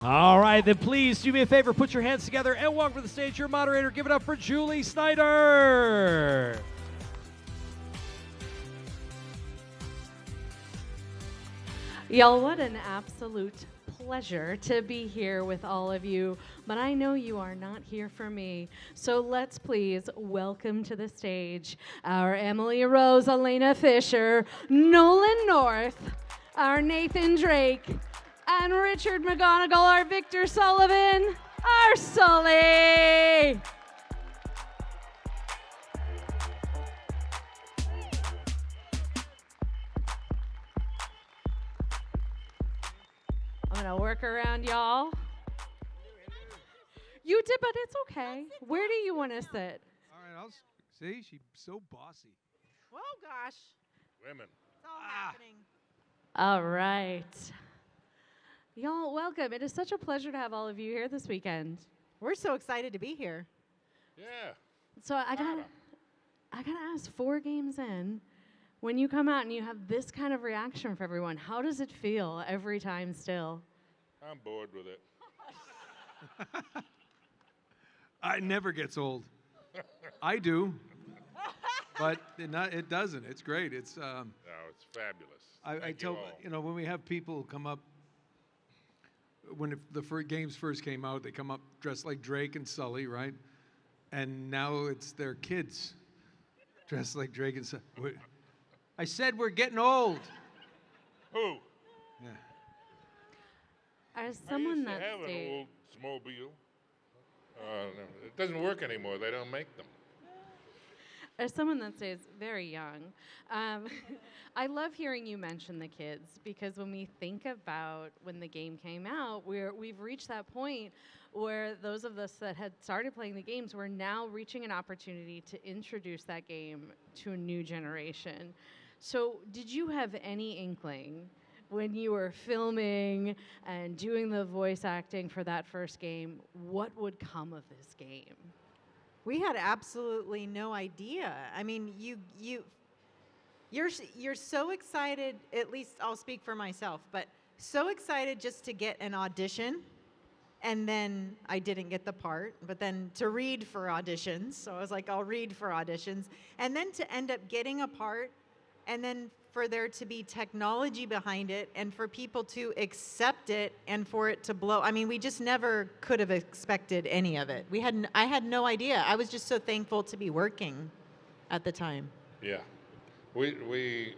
All right, then please do me a favor, put your hands together and welcome to the stage your moderator. Give it up for Julie Snyder. Y'all, what an absolute pleasure to be here with all of you, but I know you are not here for me. So let's please welcome to the stage our Emily Rose, Elena Fisher, Nolan North, our Nathan Drake, and Richard McGonagle, our Victor Sullivan, our Sully. I'm gonna work around y'all. You did, but it's okay. Where do you want to sit? All right, see, she's so bossy. Oh gosh, Women. it's all happening. All right. Y'all, welcome. It is such a pleasure to have all of you here this weekend. We're so excited to be here. Yeah. So I gotta ask, 4 games in, when you come out and you have this kind of reaction from everyone, how does it feel every time still? I'm bored with it. It never gets old. I do, but it doesn't. It's great. It's No, it's fabulous. I Thank tell you all. when we have people come up when the games first came out, they come up dressed like Drake and Sully, right? And now it's their kids dressed like Drake and Sully. I said we're getting old. Who? Yeah. As I someone used to that have an old Smobile. No, it doesn't work anymore. They don't make them. As someone that stays very young, I love hearing you mention the kids, because when we think about when the game came out, we've reached that point where those of us that had started playing the games were now reaching an opportunity to introduce that game to a new generation. So did you have any inkling when you were filming and doing the voice acting for that first game, what would come of this game? We had absolutely no idea. I mean, you're so excited. At least I'll speak for myself, but so excited just to get an audition, and then I didn't get the part. But then to read for auditions, so I was like, I'll read for auditions, and then to end up getting a part, and then for there to be technology behind it, and for people to accept it, and for it to blow. I mean, we just never could have expected any of it. I had no idea. I was just so thankful to be working at the time. Yeah. We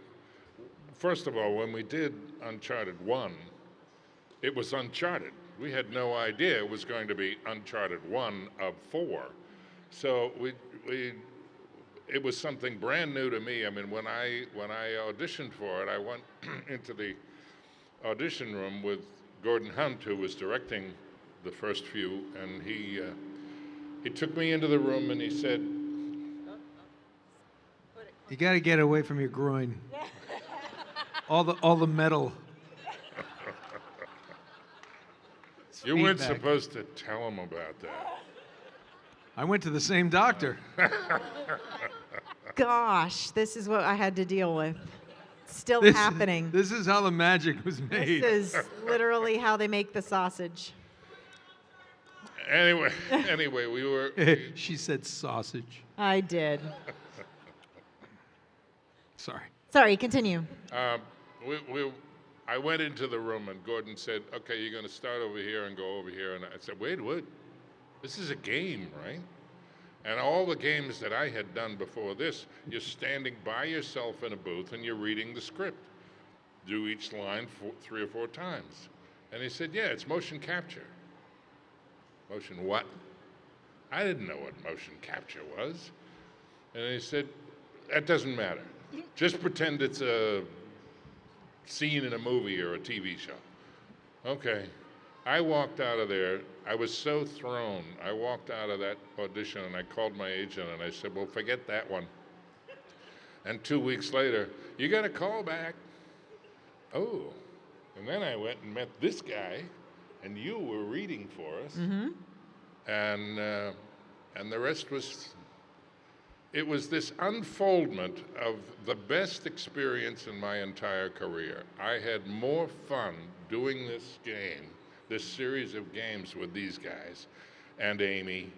first of all, when we did Uncharted 1, it was Uncharted. We had no idea it was going to be Uncharted 1 of 4. So it was something brand new to me. I mean, when I auditioned for it, I went into the audition room with Gordon Hunt, who was directing the first few, and he took me into the room and he said, You got to get away from your groin. all the metal. "You weren't Feedback. supposed to tell him about that." I went to the same doctor. Gosh, this is what I had to deal with. Still This- happening. This is how the magic was made. This is literally how they make the sausage. Anyway, we were. She said sausage. I did. Sorry. Sorry, continue. I went into the room and Gordon said, "Okay, you're going to start over here and go over here." And I said, "Wait, what? This is a game, right?" And all the games that I had done before this, you're standing by yourself in a booth and you're reading the script. Do each line 3 or 4 times. And he said, "Yeah, it's motion capture." Motion what? I didn't know what motion capture was. And he said, "That doesn't matter. Just pretend it's a scene in a movie or a TV show." Okay. I walked out of there. I was so thrown. I walked out of that audition and I called my agent and I said, "Well, forget that one." And 2 weeks later, "You got a call back." Oh. And then I went and met this guy, and you were reading for us. Mm-hmm. And the rest was. It was this unfoldment of the best experience in my entire career. I had more fun doing this game this series of games with these guys and Amy,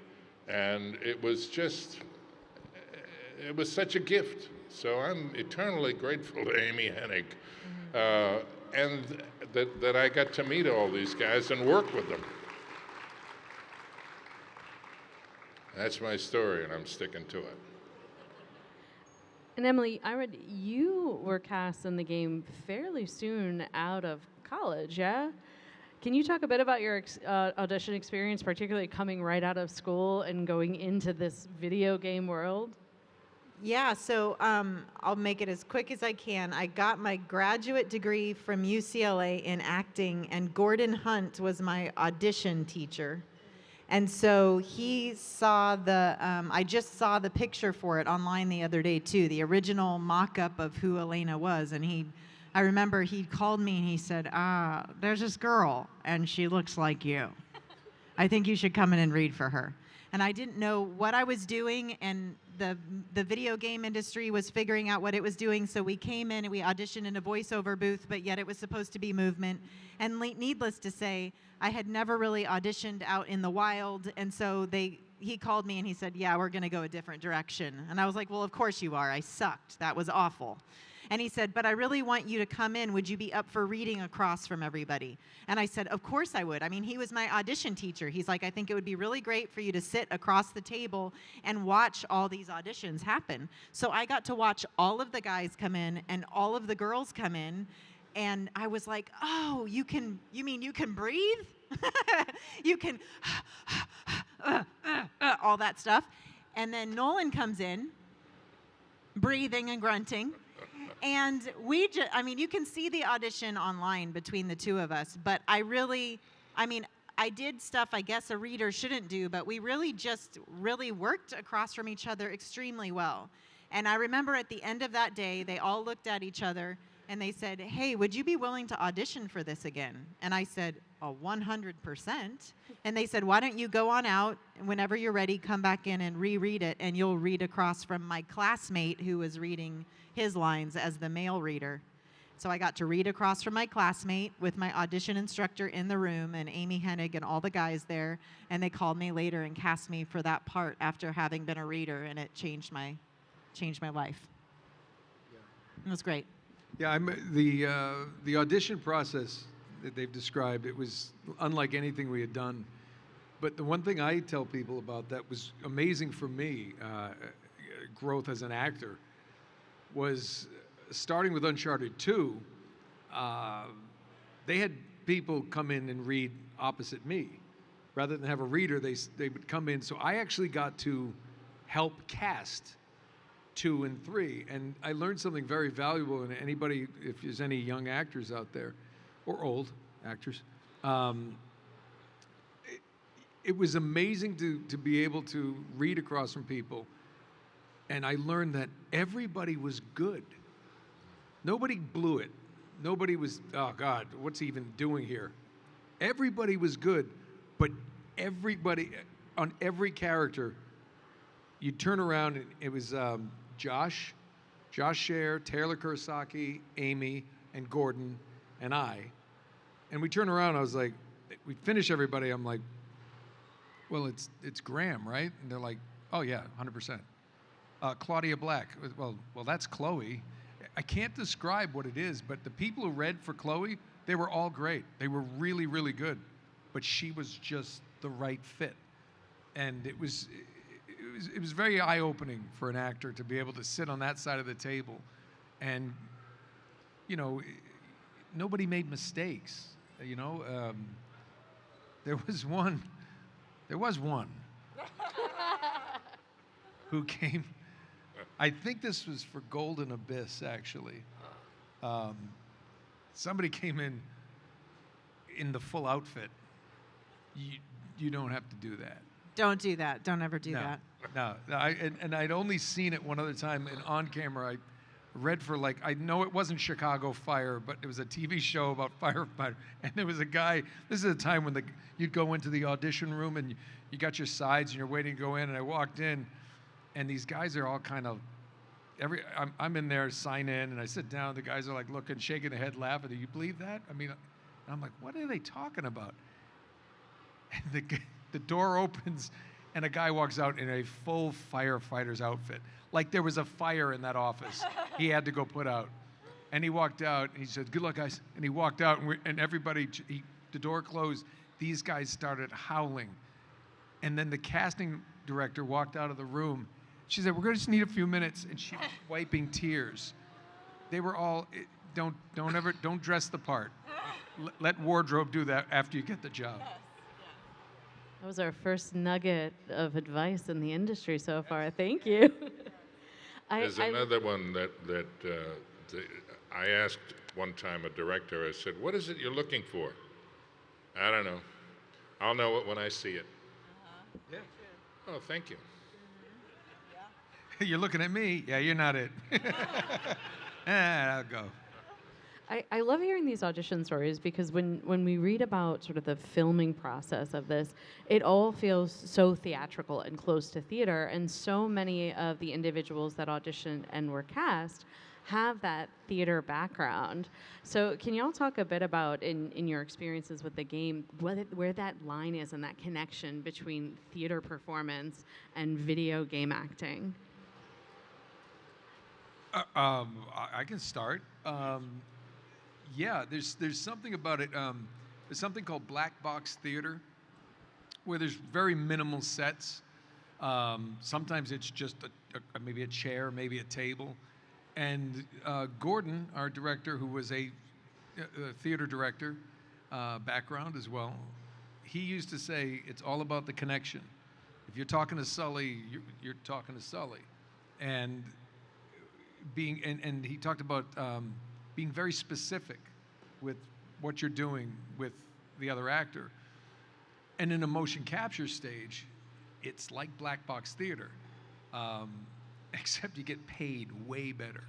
and it was such a gift. So I'm eternally grateful to Amy Hennig, and that I got to meet all these guys and work with them. That's my story, and I'm sticking to it. And Emily, I read you were cast in the game fairly soon out of college, yeah? Can you talk a bit about your audition experience, particularly coming right out of school and going into this video game world? Yeah, so I'll make it as quick as I can. I got my graduate degree from UCLA in acting, and Gordon Hunt was my audition teacher. And so he saw I just saw the picture for it online the other day too, the original mock-up of who Elena was. And I remember he called me and he said, there's this girl and she looks like you. I think you should come in and read for her. And I didn't know what I was doing, and the video game industry was figuring out what it was doing. So we came in and we auditioned in a voiceover booth, but yet it was supposed to be movement. And needless to say, I had never really auditioned out in the wild. And so he called me and he said, yeah, we're going to go a different direction. And I was like, well, of course you are. I sucked. That was awful. And he said, but I really want you to come in. Would you be up for reading across from everybody? And I said, of course I would. I mean, he was my audition teacher. He's like, I think it would be really great for you to sit across the table and watch all these auditions happen. So I got to watch all of the guys come in and all of the girls come in. And I was like, oh, you mean you can breathe? You can all that stuff. And then Nolan comes in, breathing and grunting. And you can see the audition online between the two of us, but I did stuff I guess a reader shouldn't do, but we really worked across from each other extremely well. And I remember at the end of that day, they all looked at each other and they said, hey, would you be willing to audition for this again? And I said, 100%. And they said, why don't you go on out, and whenever you're ready, come back in and reread it, and you'll read across from my classmate who was reading his lines as the male reader. So I got to read across from my classmate with my audition instructor in the room and Amy Hennig and all the guys there, and they called me later and cast me for that part after having been a reader, and it changed my life. Yeah. It was great. Yeah, the audition process that they've described, it was unlike anything we had done. But the one thing I tell people about that was amazing for me, growth as an actor, was starting with Uncharted 2, they had people come in and read opposite me. Rather than have a reader, they would come in. So I actually got to help cast 2 and 3. And I learned something very valuable. And anybody, if there's any young actors out there, or old actors, it was amazing to be able to read across from people. And I learned that everybody was good. Nobody blew it. Nobody was, oh God, what's he even doing here? Everybody was good, but everybody, on every character, you'd turn around and it was Josh Scher, Taylor Kurosaki, Amy, and Gordon, and I. And we turn around, I was like, we finish everybody, I'm like, well, it's Graham, right? And they're like, oh yeah, 100%. Claudia Black, well, that's Chloe. I can't describe what it is, but the people who read for Chloe, they were all great. They were really, really good. But she was just the right fit. And it was very eye-opening for an actor to be able to sit on that side of the table. And, you know, nobody made mistakes, you know. There was one who came, I think this was for Golden Abyss, actually. Somebody came in the full outfit. You don't have to do that. Don't do that. Don't ever do that. No. And I'd only seen it one other time, and on camera I read for, like, I know it wasn't Chicago Fire, but it was a TV show about firefighter. And there was a guy, this is a time when you'd go into the audition room and you got your sides and you're waiting to go in, and I walked in, and these guys are all kind of, I'm in there, sign in, and I sit down, the guys are like looking, shaking their head, laughing. Do you believe that? I mean, I'm like, what are they talking about? And the door opens, and a guy walks out in a full firefighter's outfit. Like there was a fire in that office he had to go put out. And he walked out, and he said, "Good luck, guys." And he walked out, and everybody, the door closed. These guys started howling. And then the casting director walked out of the room. She said, "We're going to just need a few minutes." And she was wiping tears. They were all, don't dress the part. Let wardrobe do that after you get the job. That was our first nugget of advice in the industry so far. Thank you. There's another one that I asked one time a director, I said, "What is it you're looking for?" "I don't know. I'll know it when I see it." Yeah. "Oh, thank you." You're looking at me. Yeah, you're not it. I'll go. I love hearing these audition stories because when we read about sort of the filming process of this, it all feels so theatrical and close to theater, and so many of the individuals that auditioned and were cast have that theater background. So can y'all talk a bit about, in your experiences with the game, where that line is and that connection between theater performance and video game acting? I can start. Yeah, there's something about it. There's something called black box theater, where there's very minimal sets. Sometimes it's just maybe a chair, maybe a table. And Gordon, our director, who was a theater director background as well, he used to say it's all about the connection. If you're talking to Sully, you're talking to Sully, and he talked about being very specific with what you're doing with the other actor. And in a motion capture stage, it's like black box theater, except you get paid way better.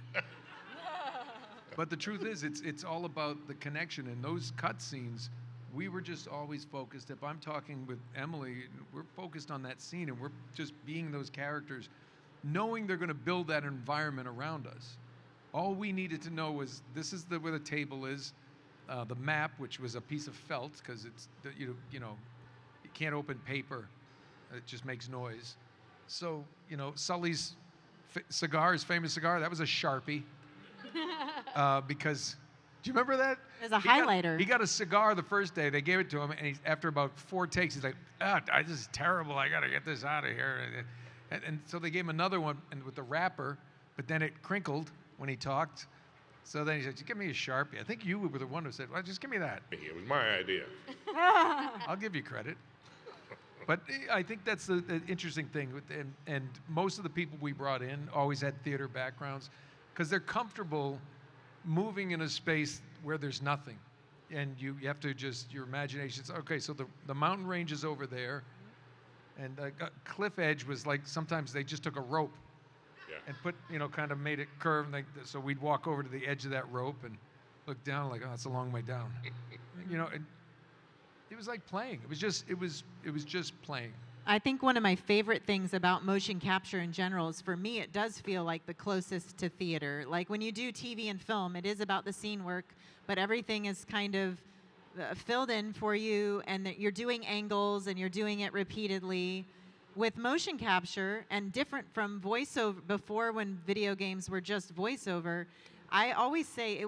But the truth is, it's all about the connection. And those cut scenes, we were just always focused. If I'm talking with Emily, we're focused on that scene, and we're just being those characters, knowing they're going to build that environment around us. All we needed to know was this is where the table is, the map, which was a piece of felt, because it's you can't open paper, it just makes noise. So Sully's cigar, his famous cigar, that was a Sharpie, because do you remember that? There's a highlighter. He got a cigar the first day. They gave it to him, and after about 4 takes, he's like, "This is terrible. I got to get this out of here." And so they gave him another one, and with the wrapper, but then it crinkled when he talked. So then he said, "Give me a Sharpie." I think you were the one who said, "Well, just give me that." It was my idea. I'll give you credit. But I think that's the interesting thing. And most of the people we brought in always had theater backgrounds because they're comfortable moving in a space where there's nothing. And you have to just, your imagination's, okay, so the mountain range is over there. And cliff edge was like, sometimes they just took a rope and put, kind of made it curve. So we'd walk over to the edge of that rope and look down like, oh, that's a long way down. And it was like playing. It was just playing. I think one of my favorite things about motion capture in general is, for me, it does feel like the closest to theater. Like when you do TV and film, it is about the scene work, but everything is kind of filled in for you, and that you're doing angles and you're doing it repeatedly. With motion capture, and different from voiceover, before when video games were just voiceover, I always say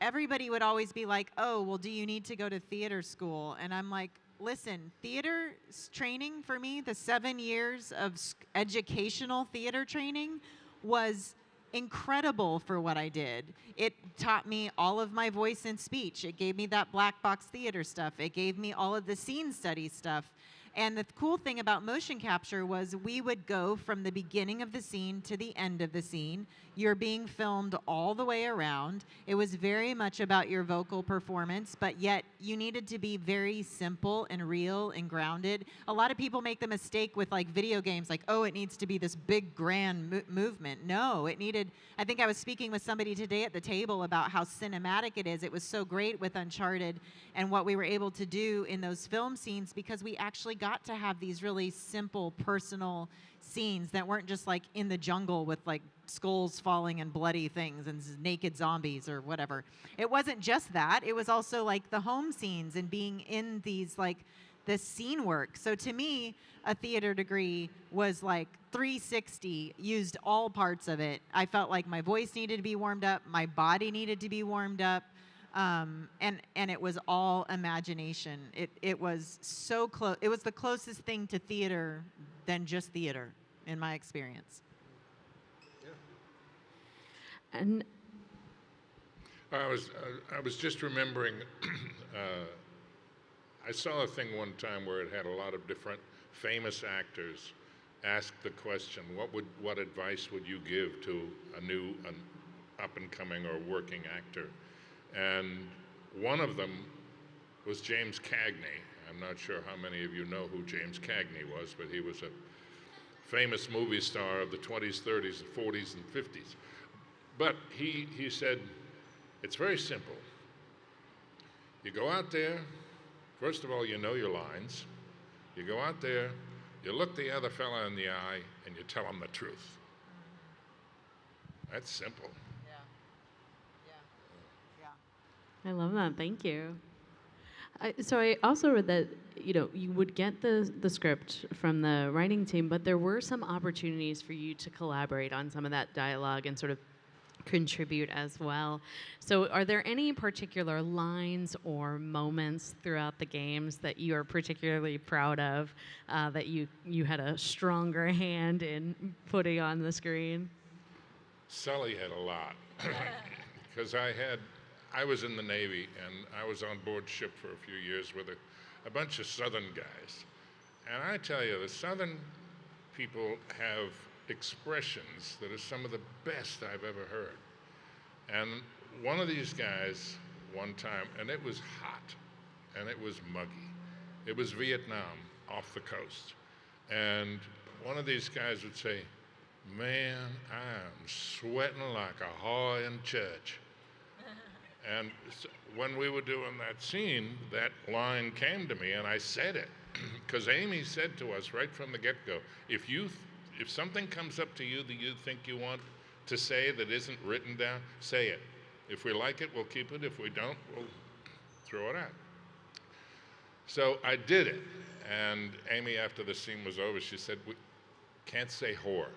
everybody would always be like, "Oh, well, do you need to go to theater school?" And I'm like, listen, theater training for me, the 7 years of educational theater training was incredible for what I did. It taught me all of my voice and speech. It gave me that black box theater stuff. It gave me all of the scene study stuff. And the cool thing about motion capture was we would go from the beginning of the scene to the end of the scene. You're being filmed all the way around. It was very much about your vocal performance, but yet you needed to be very simple and real and grounded. A lot of people make the mistake with like video games, like, oh, it needs to be this big grand movement. No, it needed, I think I was speaking with somebody today at the table about how cinematic it is. It was so great with Uncharted and what we were able to do in those film scenes, because we actually got to have these really simple, personal scenes that weren't just like in the jungle with like skulls falling and bloody things and naked zombies or whatever. It wasn't just that. It was also like the home scenes and being in these like the scene work. So to me, a theater degree was like 360, used all parts of it. I felt like my voice needed to be warmed up, my body needed to be warmed up, and it was all imagination. It was so close. It was the closest thing to theater than just theater, in my experience. And I was just remembering, I saw a thing one time where it had a lot of different famous actors ask the question, what advice would you give to an up-and-coming or working actor? And one of them was James Cagney. I'm not sure how many of you know who James Cagney was, but he was a famous movie star of the 20s, 30s, 40s, and 50s. But he said, it's very simple. You go out there, first of all, you know your lines. You go out there, you look the other fella in the eye, and you tell him the truth. That's simple. I love that. Thank you. So I also read that you would get the script from the writing team, but there were some opportunities for you to collaborate on some of that dialogue and sort of contribute as well. So are there any particular lines or moments throughout the games that you are particularly proud of, that you had a stronger hand in putting on the screen? Sully had a lot, because I was in the Navy, and I was on board ship for a few years with a bunch of Southern guys. And I tell you, the Southern people have expressions that are some of the best I've ever heard. And one of these guys, one time, and it was hot, and it was muggy. It was Vietnam, off the coast. And one of these guys would say, man, I'm sweating like a whore in church. And when we were doing that scene, that line came to me, and I said it. Because Amy said to us right from the get-go, if something comes up to you that you think you want to say that isn't written down, say it. If we like it, we'll keep it. If we don't, we'll throw it out. So I did it. And Amy, after the scene was over, she said, we can't say whore.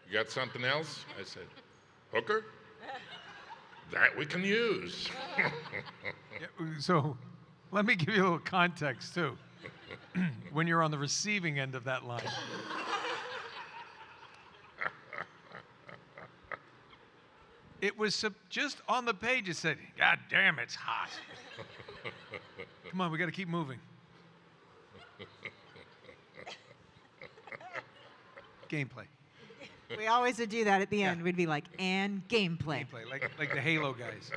You got something else? I said, hooker? That we can use. So let me give you a little context, too. When you're on the receiving end of that line. It was just on the page, it said, God damn, it's hot. Come on, we got to keep moving. Gameplay. We always would do that at the end. We'd be like, and gameplay. Gameplay, like the Halo guys.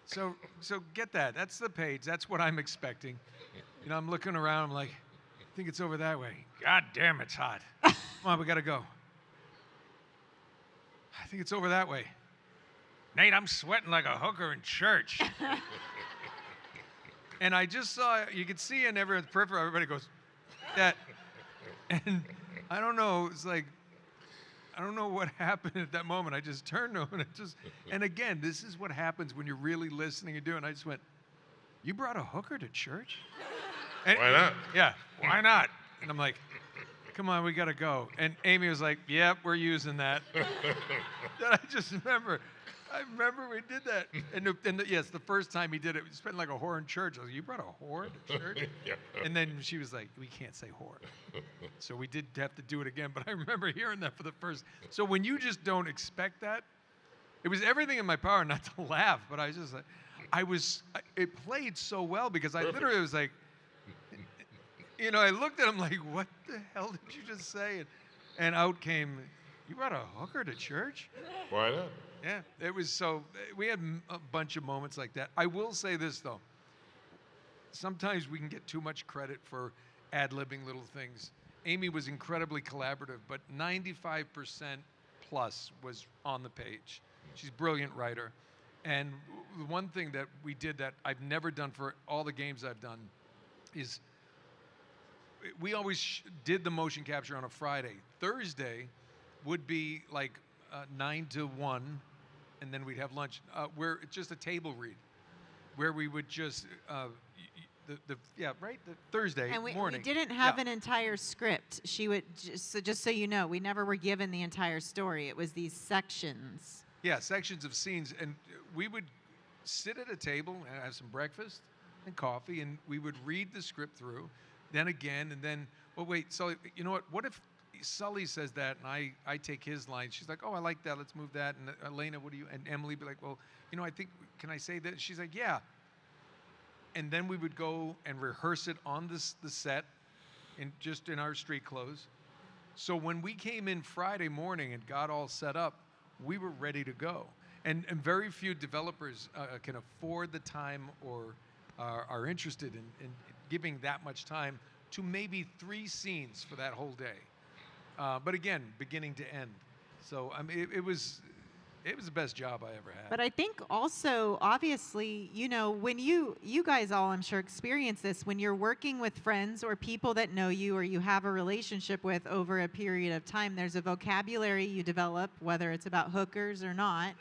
So get that. That's the page. That's what I'm expecting. I'm looking around. I'm like, I think it's over that way. God damn, it's hot. Come on, we got to go. I think it's over that way. Nate, I'm sweating like a hooker in church. And I just saw, you could see in everyone's peripheral, everybody goes, that. And I don't know, it's like, I don't know what happened at that moment. I just turned to him and again, this is what happens when you're really listening and doing. I just went, you brought a hooker to church? And, Why not? Yeah, why not? And I'm like, come on, we got to go. And Amy was like, yep, we're using that. And I just remember we did that. And yes, the first time he did it, we spent like a whore in church. I was like, you brought a whore to church? Yeah. And then she was like, we can't say whore. So we did have to do it again. But I remember hearing that for the first. So when you just don't expect that, it was everything in my power not to laugh. But I was just like, it played so well because I literally was like, I looked at him like, what the hell did you just say? And out came, you brought a hooker to church? Why not? Yeah, it was we had a bunch of moments like that. I will say this, though. Sometimes we can get too much credit for ad-libbing little things. Amy was incredibly collaborative, but 95% plus was on the page. She's a brilliant writer. And the one thing that we did that I've never done for all the games I've done is we always did the motion capture on a Friday. Thursday would be like 9 to 1, and then we'd have lunch. Where it's just a table read. where we would just the Thursday And we morning. didn't have an entire script. She would just so you know, we never were given the entire story. It was these sections. Yeah, sections of scenes, and we would sit at a table and have some breakfast and coffee, and we would read the script through, then again, and then, well, wait, Sully, you know what? What if Sully says that, and I take his line? She's like, oh, I like that. Let's move that. And Elena, what do you? And Emily be like, well, you know, I think, can I say that? She's like, yeah. And then we would go and rehearse it on the set, just in our street clothes. So when we came in Friday morning and got all set up, we were ready to go. And very few developers can afford the time or are interested in giving that much time to maybe 3 scenes for that whole day. But again, beginning to end. So I mean, it was the best job I ever had. But I think also, obviously, you know, when you guys all, I'm sure, experience this, when you're working with friends or people that know you or you have a relationship with over a period of time, there's a vocabulary you develop, whether it's about hookers or not.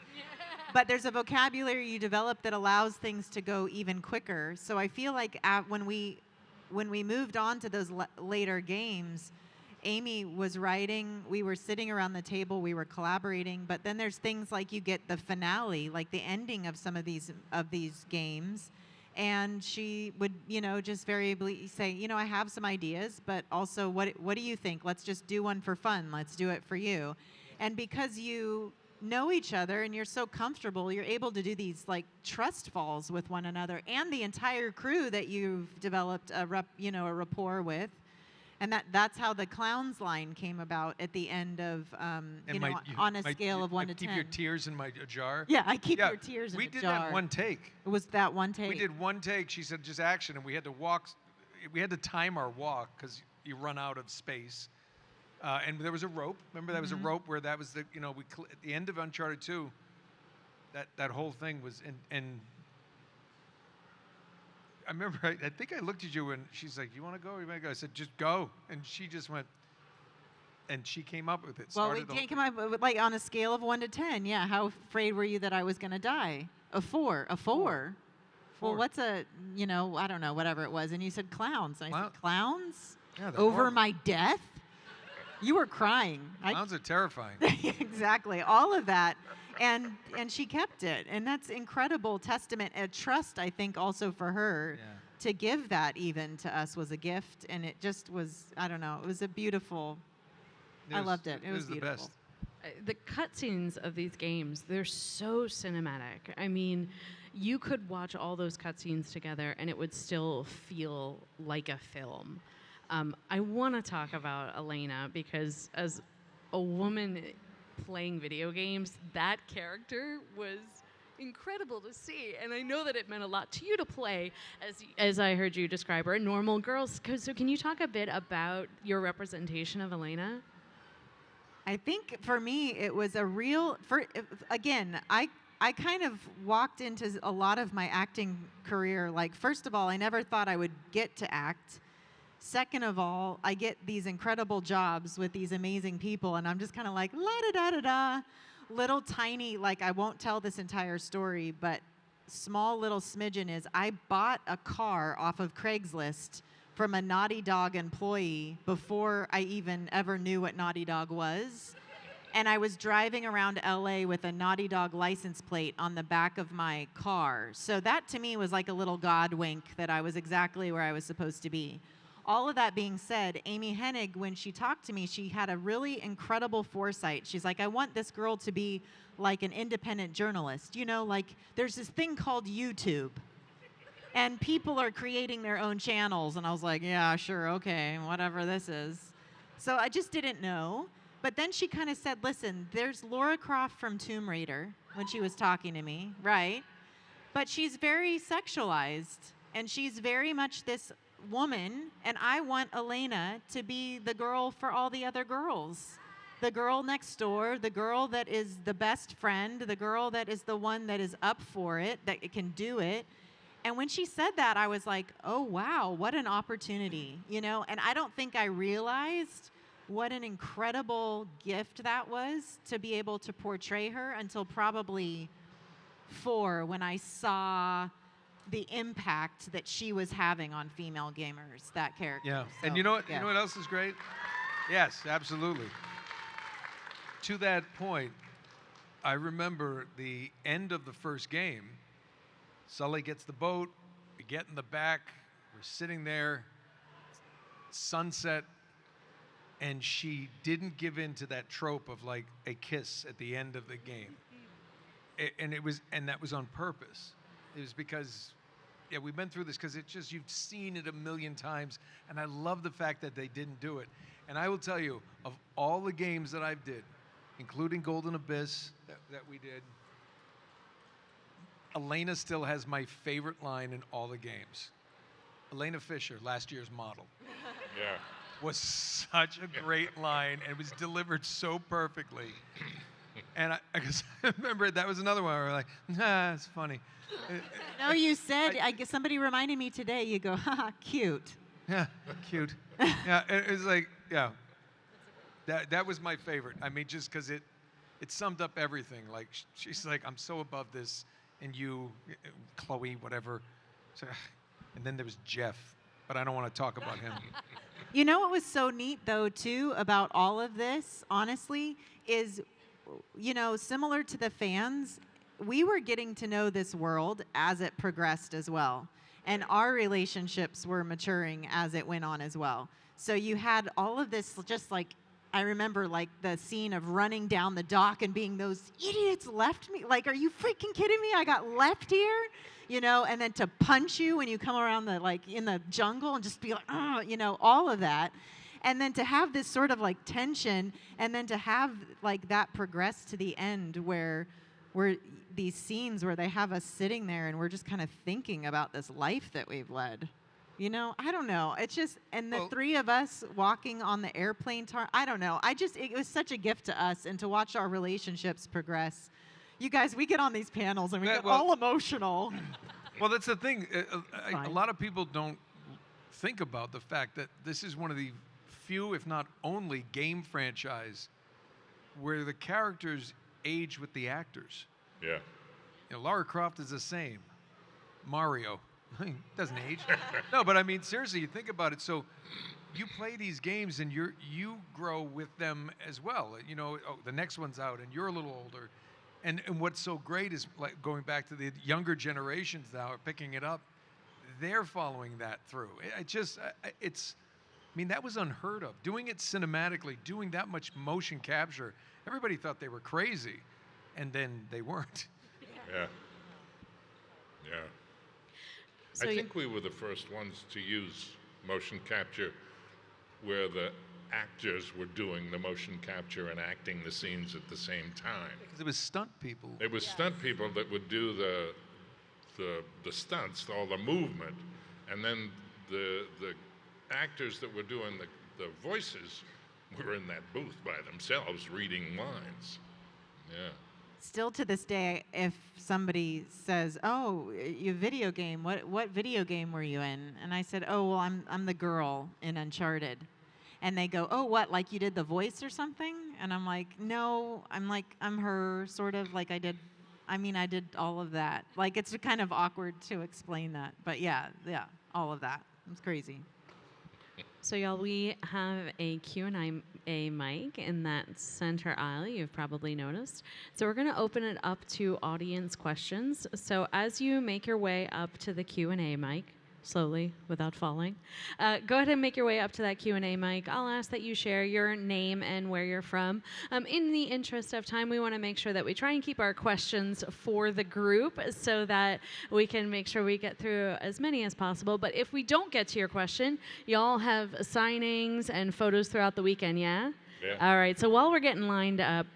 But there's a vocabulary you develop that allows things to go even quicker. So I feel like when we moved on to those later games, Amy was writing, we were sitting around the table, we were collaborating, but then there's things like you get the finale, like the ending of some of these games, and she would, you know, just variably say, you know, I have some ideas, but also what do you think? Let's just do one for fun. Let's do it for you. And because you know each other and you're so comfortable, you're able to do these like trust falls with one another and the entire crew that you've developed a rapport with. And that's how the clowns line came about at the end of, on a scale of 1 to 10. Keep your tears in my jar. Yeah, I keep your tears in a jar. We did that one take. It was that one take? We did one take. She said just action, and we had to walk. We had to time our walk because you run out of space. And there was a rope. Remember, that was a rope where that was the, you know, at the end of Uncharted 2, that whole thing was, and I remember, I think I looked at you and she's like, you want to go or you want to go? I said, just go. And she just went, and she came up with it. Well, we came up with, like, on a scale of 1 to 10, yeah. How afraid were you that I was going to die? A 4. A 4. Well, what's a, you know, I don't know, whatever it was. And you said clowns. And I said, clowns? Yeah, over horrible. my death? You were crying. Clowns are terrifying. Exactly. All of that. And she kept it. And that's incredible testament and trust, I think, also for her. Yeah. To give that even to us was a gift. And it just was, I don't know, it was a beautiful, I loved it. It was beautiful. The best. The cutscenes of these games, they're so cinematic. I mean, you could watch all those cutscenes together and it would still feel like a film. I want to talk about Elena because as a woman playing video games, that character was incredible to see, and I know that it meant a lot to you to play, as I heard you describe her, a normal girl. So can you talk a bit about your representation of Elena? I think for me it was a real, again, I kind of walked into a lot of my acting career, like, first of all, I never thought I would get to act. Second of all, I get these incredible jobs with these amazing people, and I'm just kind of like, la-da-da-da-da, little tiny, like, I won't tell this entire story, but small little smidgen is I bought a car off of Craigslist from a Naughty Dog employee before I even ever knew what Naughty Dog was. And I was driving around LA with a Naughty Dog license plate on the back of my car. So that to me was like a little God wink that I was exactly where I was supposed to be. All of that being said, Amy Hennig, when she talked to me, she had a really incredible foresight. She's like, I want this girl to be like an independent journalist. You know, like there's this thing called YouTube. And people are creating their own channels. And I was like, yeah, sure, okay, whatever this is. So I just didn't know. But then she kind of said, listen, there's Lara Croft from Tomb Raider when she was talking to me, right? But she's very sexualized. And she's very much this woman, and I want Elena to be the girl for all the other girls. The girl next door, the girl that is the best friend, the girl that is the one that is up for it, that can do it. And when she said that, I was like, oh, wow, what an opportunity, you know? And I don't think I realized what an incredible gift that was to be able to portray her until probably 4, when I saw the impact that she was having on female gamers, that character. Yeah. So, And you know what? yeah. You know what else is great? Yes, absolutely. To that point, I remember the end of the first game. Sully gets the boat. We get in the back. We're sitting there. Sunset. And she didn't give in to that trope of like a kiss at the end of the game. And that was on purpose. It was because, yeah, we've been through this because it's just, you've seen it a million times. And I love the fact that they didn't do it. And I will tell you, of all the games that I've did, including Golden Abyss that we did, Elena still has my favorite line in all the games. Elena Fisher, last year's model. Yeah. Was such a great line and was delivered so perfectly. And I guess I remember that was another one where we're like, nah, it's funny. No, you said, I guess somebody reminded me today, you go, haha, cute. Yeah, cute. Yeah, it was like, yeah. That was my favorite. I mean, just because it summed up everything. Like, she's like, I'm so above this, and you, Chloe, whatever. So, and then there was Jeff, but I don't want to talk about him. You know what was so neat, though, too, about all of this, honestly, is, you know, similar to the fans, we were getting to know this world as it progressed as well. And our relationships were maturing as it went on as well. So you had all of this, just like, I remember like the scene of running down the dock and being, those idiots left me. Like, are you freaking kidding me? I got left here, you know, and then to punch you when you come around the, like, in the jungle and just be like, you know, all of that. And then to have this sort of like tension, and then to have like that progress to the end where these scenes where they have us sitting there and we're just kind of thinking about this life that we've led. You know, I don't know. It's just, and the three of us walking on the airplane, I don't know. It was such a gift to us, and to watch our relationships progress. You guys, we get on these panels and we get all emotional. Well, that's the thing. A lot of people don't think about the fact that this is one of the few, if not only, game franchise where the characters age with the actors. Yeah. You know, Lara Croft is the same. Mario doesn't age. No, but I mean, seriously, you think about it. So you play these games and you grow with them as well. You know, the next one's out and you're a little older. And what's so great is, like, going back to the younger generations now are picking it up. They're following that through. I mean, that was unheard of. Doing it cinematically, doing that much motion capture, everybody thought they were crazy, and then they weren't. Yeah. Yeah. So I think we were the first ones to use motion capture where the actors were doing the motion capture and acting the scenes at the same time. Because it was stunt people. It was stunt people that would do the stunts, all the movement, and then the actors that were doing the voices were in that booth by themselves reading lines. Yeah. Still to this day, if somebody says, "Oh, you video game, what video game were you in?" And I said, "Oh, well, I'm the girl in Uncharted." And they go, "Oh, what, like you did the voice or something?" And I'm like, "No, I'm her, sort of, like I did all of that." Like, it's kind of awkward to explain that. But yeah, all of that. It's crazy. So y'all, we have a Q&A mic in that center aisle, you've probably noticed. So we're gonna open it up to audience questions. So as you make your way up to the Q&A mic, slowly, without falling, go ahead and make your way up to that Q&A mic. I'll ask that you share your name and where you're from. In the interest of time, we want to make sure that we try and keep our questions for the group so that we can make sure we get through as many as possible. But if we don't get to your question, y'all have signings and photos throughout the weekend, yeah? Yeah. All right, so while we're getting lined up,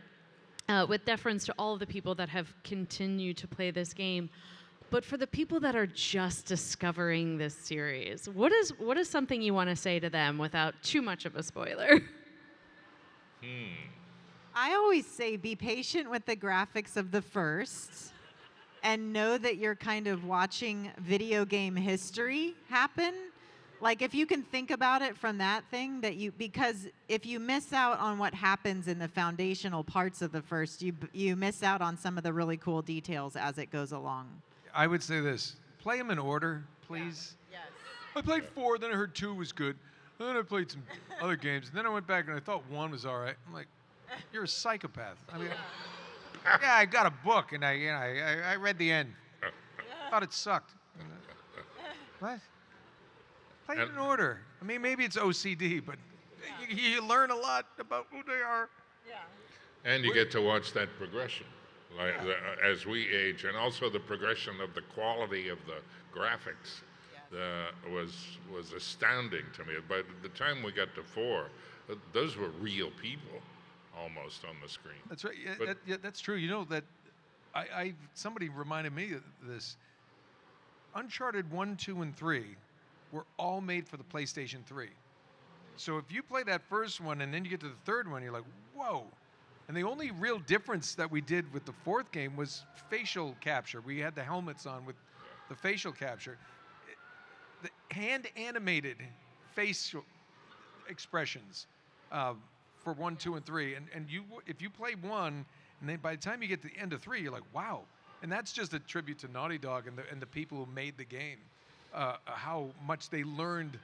with deference to all of the people that have continued to play this game, but for the people that are just discovering this series, what is something you want to say to them without too much of a spoiler? I always say be patient with the graphics of the first and know that you're kind of watching video game history happen. Like, if you can think about it from that thing, because if you miss out on what happens in the foundational parts of the first, you miss out on some of the really cool details as it goes along. I would say this: play them in order, please. Yes. I played 4, then I heard 2 was good. And then I played some other games, and then I went back and I thought 1 was all right. I'm like, you're a psychopath. I mean, yeah, I got a book and I read the end. Thought it sucked. What? Play it in order. I mean, maybe it's OCD, but you learn a lot about who they are. Yeah. And you get to watch that progression, like as we age, and also the progression of the quality of the graphics was astounding to me. By the time we got to 4, those were real people almost on the screen. That's right. But- That's true. You know that somebody reminded me of this. Uncharted 1, 2, and 3 were all made for the PlayStation 3. So if you play that first one and then you get to the third one, you're like, whoa. And the only real difference that we did with the 4th game was facial capture. We had the helmets on with the facial capture. The hand-animated facial expressions for 1, 2, and 3. And if you play 1, and then by the time you get to the end of 3, you're like, wow. And that's just a tribute to Naughty Dog and the people who made the game. How much they learned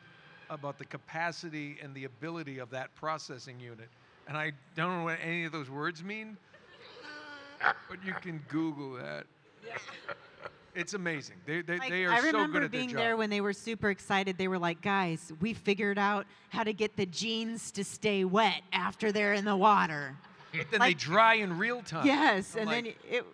about the capacity and the ability of that processing unit. And I don't know what any of those words mean, but you can Google that. It's amazing. They are I so good at remember their being job. there when they were super excited. They were like, guys, we figured out how to get the jeans to stay wet after they're in the water. Then they like- dry in real time. Yes, I'm and like, then it,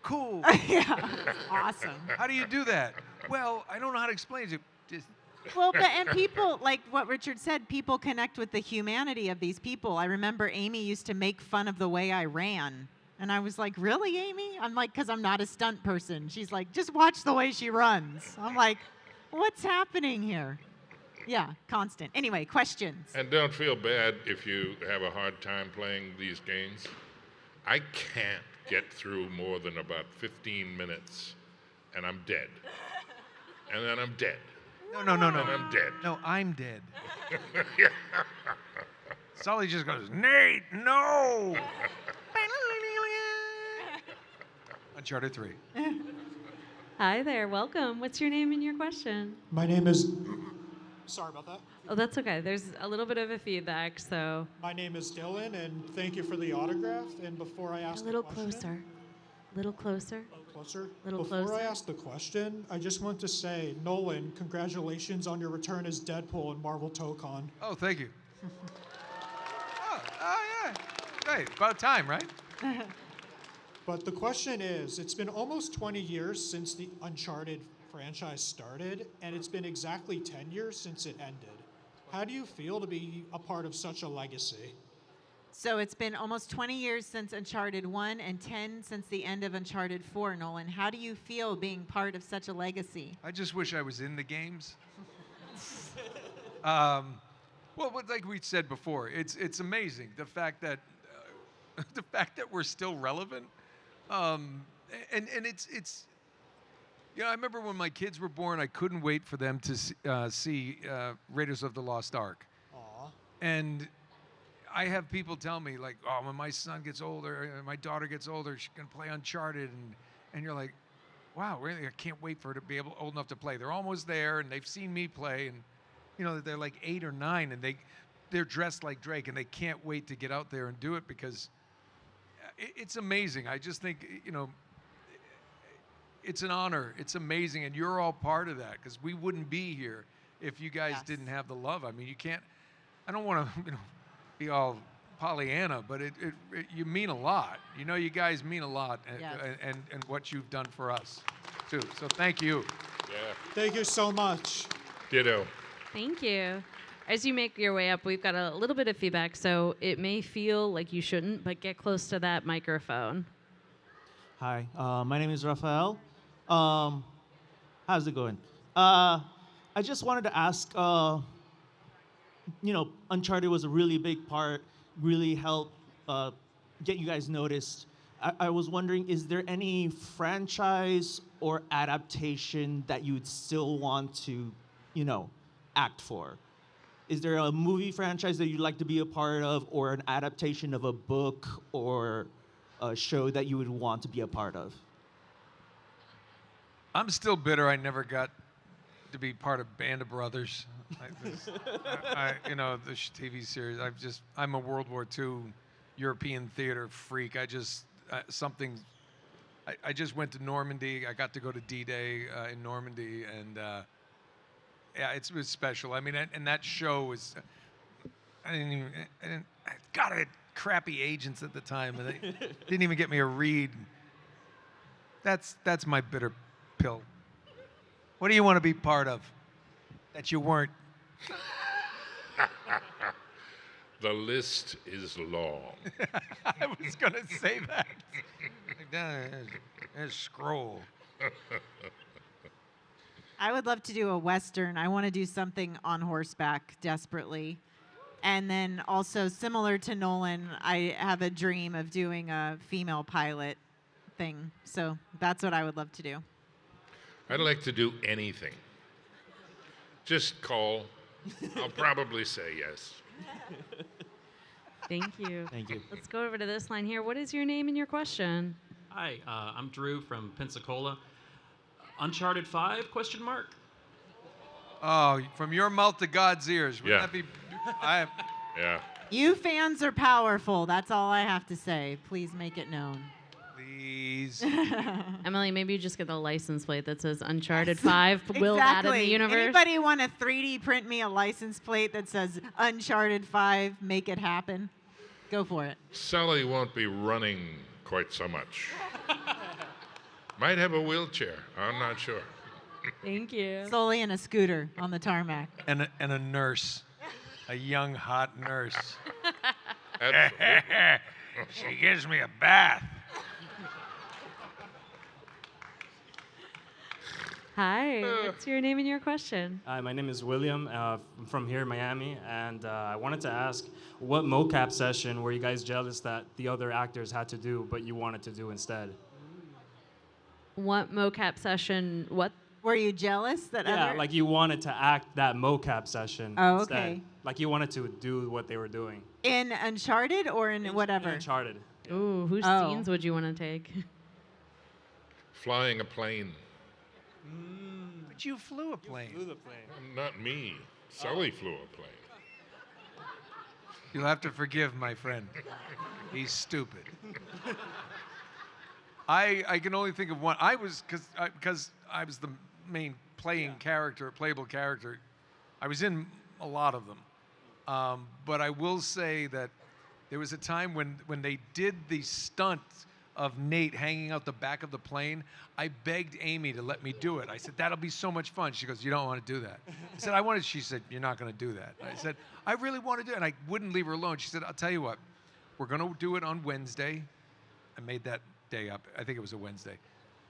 cool. yeah, awesome. How do you do that? Well, I don't know how to explain it. Just, Well, and people, like what Richard said, people connect with the humanity of these people. I remember Amy used to make fun of the way I ran. And I was like, really, Amy? I'm like, because I'm not a stunt person. She's like, just watch the way she runs. I'm like, what's happening here? Yeah, constant. Anyway, questions. And don't feel bad if you have a hard time playing these games. I can't get through more than about 15 minutes, and I'm dead. And then I'm dead. no. And I'm dead. No, I'm dead. Sully just goes, Nate, no! Uncharted 3. Hi there, welcome. What's your name and your question? My name is. Sorry about that. Oh, that's okay. There's a little bit of a feedback, so My name is Dylan, and thank you for the autograph. And before I ask a little the question, closer. A little closer. closer. Little Before closer. I ask the question, I just want to say, Nolan, congratulations on your return as Deadpool in Marvel ToeCon. Oh, thank you. yeah. Right, about time, right? But the question is, it's been almost 20 years since the Uncharted franchise started, and it's been exactly 10 years since it ended. How do you feel to be a part of such a legacy? So it's been almost 20 years since Uncharted 1 and 10 since the end of Uncharted 4, Nolan. How do you feel being part of such a legacy? I just wish I was in the games. Well, like we said before, it's amazing the fact that we're still relevant, and it's you know, I remember when my kids were born, I couldn't wait for them to see Raiders of the Lost Ark, Aw. and I have people tell me like, oh, when my son gets older, my daughter gets older, she's gonna play Uncharted, and you're like, wow, really? I can't wait for her to be old enough to play. They're almost there, and they've seen me play, and you know, they're like 8 or 9, and they're dressed like Drake, and they can't wait to get out there and do it because it's amazing. I just think, you know, it's an honor. It's amazing, and you're all part of that because we wouldn't be here if you guys Yes. didn't have the love. I mean, you can't. I don't want to, you know, be all Pollyanna, but you mean a lot. You know, you guys mean a lot, Yes. and what you've done for us too. So thank you. Yeah. Thank you so much. Ditto. Thank you. As you make your way up, we've got a little bit of feedback, so it may feel like you shouldn't, but get close to that microphone. Hi, my name is Rafael. How's it going? I just wanted to ask, you know, Uncharted was a really big part, really helped get you guys noticed. I was wondering, is there any franchise or adaptation that you would still want to, you know, act for? Is there a movie franchise that you'd like to be a part of, or an adaptation of a book or a show that you would want to be a part of? I'm still bitter I never got to be part of Band of Brothers. You know, the TV series. I'm a World War II European theater freak. I just went to Normandy. I got to go to D-Day in Normandy, and yeah, it was special. I mean, and that show was. I had crappy agents at the time, and they didn't even get me a read. That's my bitter pill. What do you want to be part of that you weren't? The list is long. I was going to say that. Like, there's scroll. I would love to do a Western. I want to do something on horseback desperately. And then also, similar to Nolan, I have a dream of doing a female pilot thing. So that's what I would love to do. I'd like to do anything. Just call. I'll probably say yes. Thank you. Thank you. Let's go over to this line here. What is your name and your question? Hi, I'm Drew from Pensacola. Uncharted 5, question mark? Oh, from your mouth to God's ears. Wouldn't Yeah. that be? Yeah. You fans are powerful. That's all I have to say. Please make it known. Please. Emily, maybe you just get the license plate that says Uncharted 5. Will that in the universe? Anybody want to 3D print me a license plate that says Uncharted 5, make it happen? Go for it. Sully won't be running quite so much. Might have a wheelchair. I'm not sure. Thank you. Solely in a scooter on the tarmac. And a nurse. A young, hot nurse. That's- She gives me a bath. Hi, what's your name and your question? Hi, my name is William. I'm from here in Miami, and I wanted to ask, what mocap session were you guys jealous that the other actors had to do, but you wanted to do instead? What mocap session? What? Were you jealous that Yeah, other? like you wanted to act that mocap session Oh, instead. okay. Like you wanted to do what they were doing. In Uncharted or in whatever? Uncharted. Ooh, whose Oh. scenes would you want to take? Flying a plane. But you flew a plane. the plane. Not me. Sully flew a plane. You'll have to forgive my friend. He's stupid. I can only think of one. Because I was the main playable character. I was in a lot of them. But I will say that there was a time when they did the stunt of Nate hanging out the back of the plane. I begged Amy to let me do it. I said, that'll be so much fun. She goes, you don't want to do that. I said, I wanted. She said, you're not going to do that. I said, I really want to do it. And I wouldn't leave her alone. She said, I'll tell you what, we're going to do it on Wednesday. I made that day up. I think it was a Wednesday.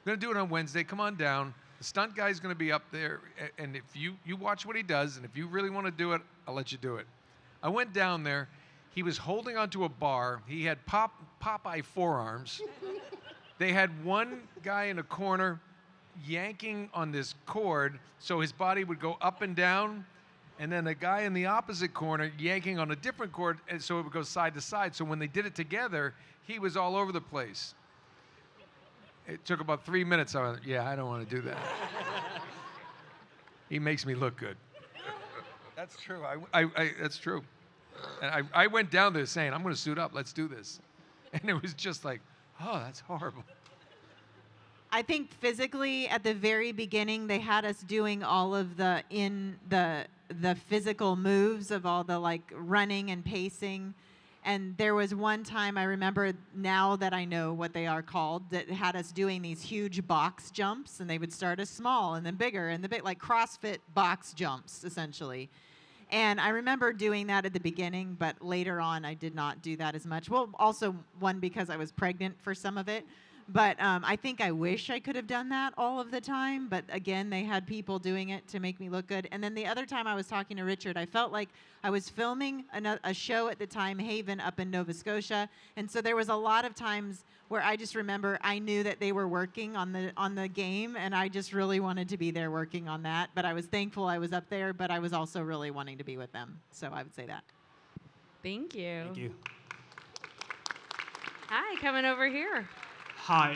We're going to do it on Wednesday. Come on down. The stunt guy's going to be up there. And if you watch what he does, and if you really want to do it, I'll let you do it. I went down there. He was holding onto a bar. He had Popeye forearms. They had one guy in a corner yanking on this cord so his body would go up and down, and then a guy in the opposite corner yanking on a different cord, and so it would go side to side. So when they did it together, he was all over the place. It took about 3 minutes. I went, yeah, I don't want to do that. He makes me look good. That's true. That's true. And I went down there saying, I'm going to suit up. Let's do this. And it was just like, oh, that's horrible. I think physically at the very beginning they had us doing all of the physical moves of all the like running and pacing. And there was one time I remember, now that I know what they are called, that had us doing these huge box jumps, and they would start as small and then bigger and the big, like CrossFit box jumps essentially. And I remember doing that at the beginning, but later on I did not do that as much. Well, also one, because I was pregnant for some of it. But I think I wish I could have done that all of the time. But again, they had people doing it to make me look good. And then the other time I was talking to Richard, I felt like I was filming a show at the time, Haven, up in Nova Scotia. And so there was a lot of times where I just remember I knew that they were working on the game, and I just really wanted to be there working on that. But I was thankful I was up there, but I was also really wanting to be with them. So I would say that. Thank you. Thank you. Hi, coming over here. Hi,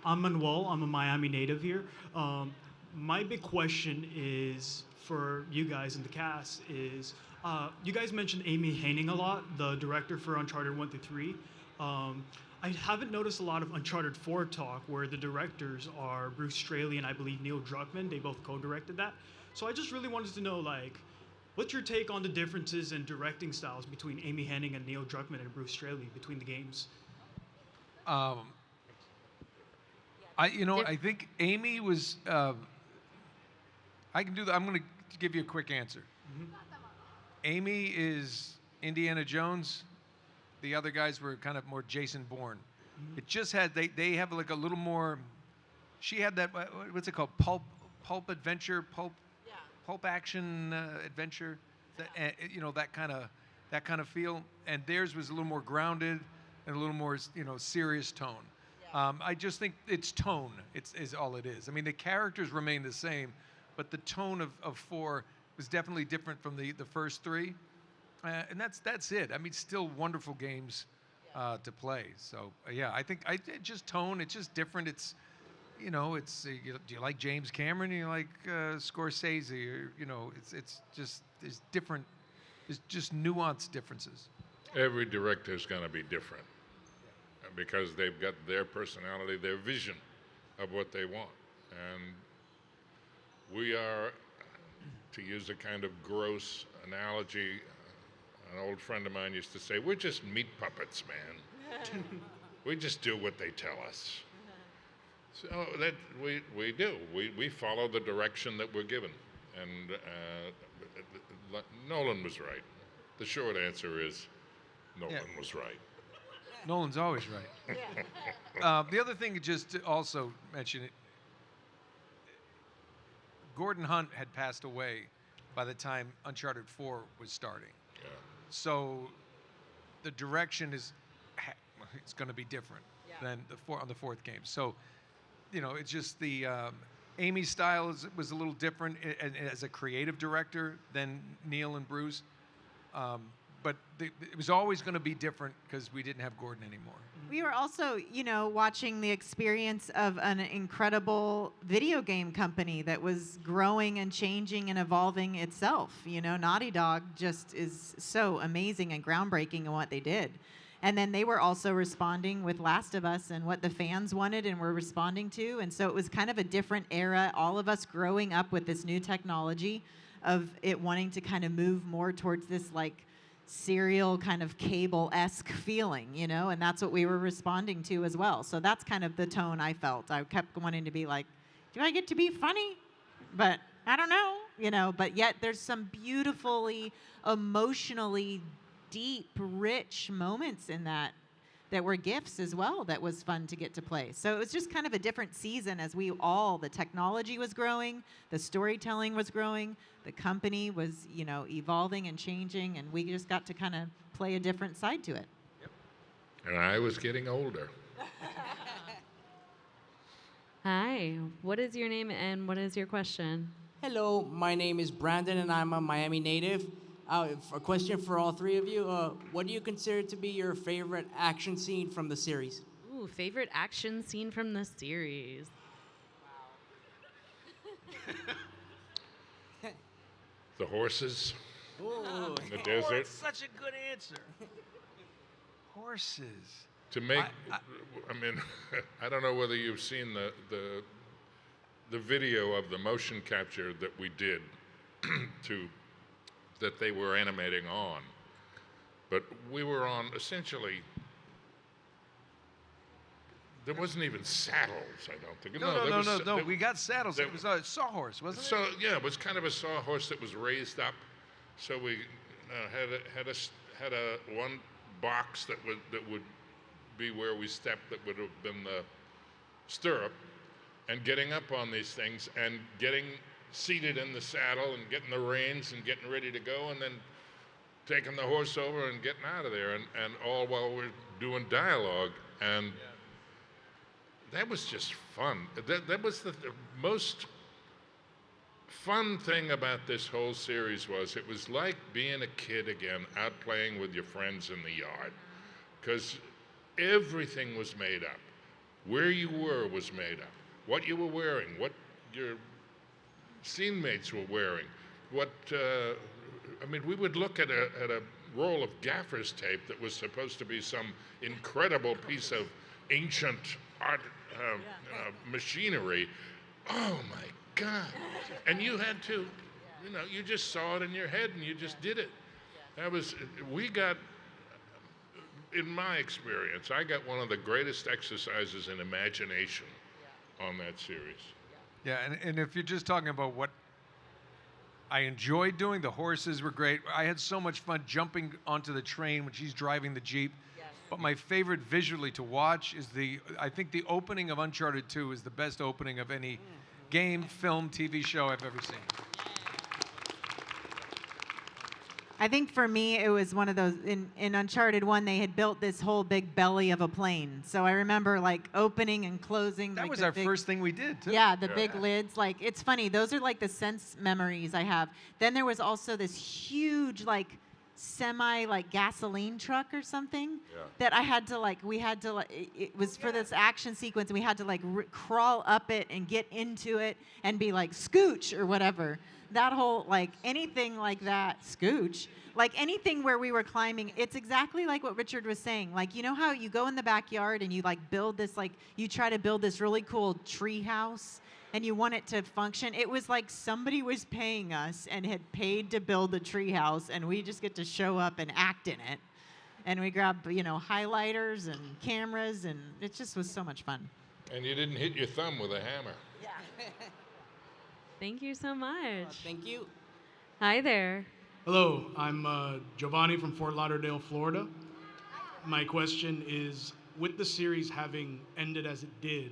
I'm Manuel. I'm a Miami native here. My big question is for you guys in the cast is, you guys mentioned Amy Hennig a lot, the director for Uncharted 1 through 3. I haven't noticed a lot of Uncharted 4 talk where the directors are Bruce Straley and I believe Neil Druckmann. They both co-directed that. So I just really wanted to know, like, what's your take on the differences in directing styles between Amy Hennig and Neil Druckmann and Bruce Straley between the games? I think Amy was. I can do that. I'm going to give you a quick answer. Amy is Indiana Jones. The other guys were kind of more Jason Bourne. It just had they have like a little more. She had that what's it called, pulp adventure, pulp action adventure, that kind of feel. And theirs was a little more grounded and a little more serious tone. I just think it's tone. Is all it is. I mean, the characters remain the same, but the tone of 4 was definitely different from the first 3, and that's it. I mean, still wonderful games to play. So yeah, I think just tone. It's just different. It's do you like James Cameron? Do you like Scorsese? Or, it's just there's different. There's just nuanced differences. Every director is going to be different because they've got their personality, their vision of what they want. And we are, to use a kind of gross analogy, an old friend of mine used to say, we're just meat puppets, man. We just do what they tell us. So that we do. We follow the direction that we're given. And Nolan was right. The short answer is Nolan was right. Nolan's always right. The other thing, just to also mention it, Gordon Hunt had passed away by the time Uncharted 4 was starting. Yeah. So the direction it's going to be different than on the 4th game. So, it's just the Amy's style was a little different as a creative director than Neil and Bruce. But it was always going to be different because we didn't have Gordon anymore. We were also, watching the experience of an incredible video game company that was growing and changing and evolving itself. Naughty Dog just is so amazing and groundbreaking in what they did. And then they were also responding with Last of Us and what the fans wanted and were responding to. And so it was kind of a different era, all of us growing up with this new technology of it wanting to kind of move more towards this, like, serial kind of cable-esque feeling, and that's what we were responding to as well. So that's kind of the tone I felt. I kept wanting to be like, do I get to be funny? But I don't know, but yet there's some beautifully, emotionally deep, rich moments in that were gifts as well that was fun to get to play. So it was just kind of a different season as the technology was growing, the storytelling was growing, the company was, evolving and changing, and we just got to kind of play a different side to it. Yep. And I was getting older. Hi, what is your name and what is your question? Hello, my name is Brandon and I'm a Miami native. A question for all 3 of you. What do you consider to be your favorite action scene from the series? Ooh, favorite action scene from the series. The horses Ooh. in the desert. That's such a good answer. Horses. To make, I mean, I don't know whether you've seen the video of the motion capture that we did that they were animating on, but we were on essentially. There wasn't even saddles, I don't think. No. We got saddles. It was a sawhorse, wasn't it? So yeah, it was kind of a sawhorse that was raised up. So we had a one box that would be where we stepped, that would have been the stirrup, and getting up on these things and getting seated in the saddle and getting the reins and getting ready to go, and then taking the horse over and getting out of there, and all while we're doing dialogue. And that was just fun. That was the most fun thing about this whole series. It was like being a kid again, out playing with your friends in the yard, because everything was made up. Where you were was made up. What you were wearing, what your scene mates were wearing, what, I mean, we would look at a roll of gaffer's tape that was supposed to be some incredible piece of ancient art machinery. Oh my God. And you had to, you know, you just saw it in your head and you just did it. We got, in my experience, I got one of the greatest exercises in imagination on that series. Yeah, and if you're just talking about what I enjoyed doing, the horses were great. I had so much fun jumping onto the train when she's driving the Jeep. Yes. But my favorite visually to watch is I think the opening of Uncharted 2 is the best opening of any game, film, TV show I've ever seen. I think for me, it was one of those, in Uncharted 1, they had built this whole big belly of a plane. So I remember like opening and closing. That like, was the our big, first thing we did, too. Yeah, the big lids. Like, it's funny. Those are like the sense memories I have. Then there was also this huge, like, semi, like, gasoline truck or something that I had to, like, it was for this action sequence, and we had to, like, crawl up it and get into it and be like, scooch or whatever. That whole, like, anything like that, scooch, like anything where we were climbing, it's exactly like what Richard was saying. Like, you know how you go in the backyard and you, like, build this, like, you try to build this really cool tree house and you want it to function? It was like somebody was paying us and had paid to build a tree house, and we just get to show up and act in it. And we grab, you know, highlighters and cameras, and it just was so much fun. And you didn't hit your thumb with a hammer. Yeah. Thank you so much. Thank you. Hi there. Hello, I'm Giovanni from Fort Lauderdale, Florida. My question is, with the series having ended as it did,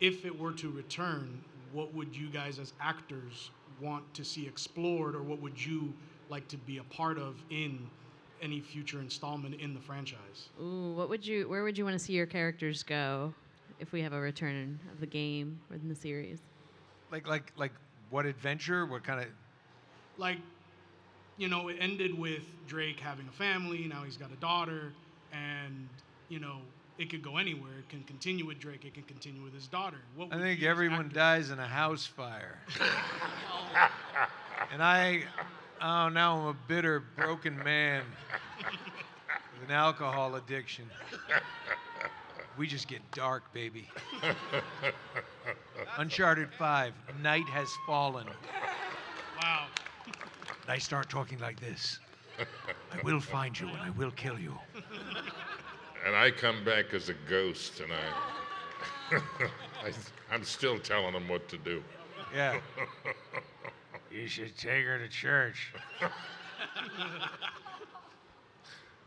if it were to return, what would you guys as actors want to see explored, or what would you like to be a part of in any future installment in the franchise? Ooh, where would you want to see your characters go if we have a return of the game or in the series? Like what adventure? What kind of? Like, you know, it ended with Drake having a family, now he's got a daughter, and, you know, it could go anywhere. It can continue with Drake, it can continue with his daughter. What I would think you as everyone actors- dies in a house fire. And now I'm a bitter, broken man with an alcohol addiction. We just get dark, baby. Uncharted 5, night has fallen. Wow. And I start talking like this. I will find you and I will kill you. And I come back as a ghost, and I'm still telling them what to do. Yeah. You should take her to church.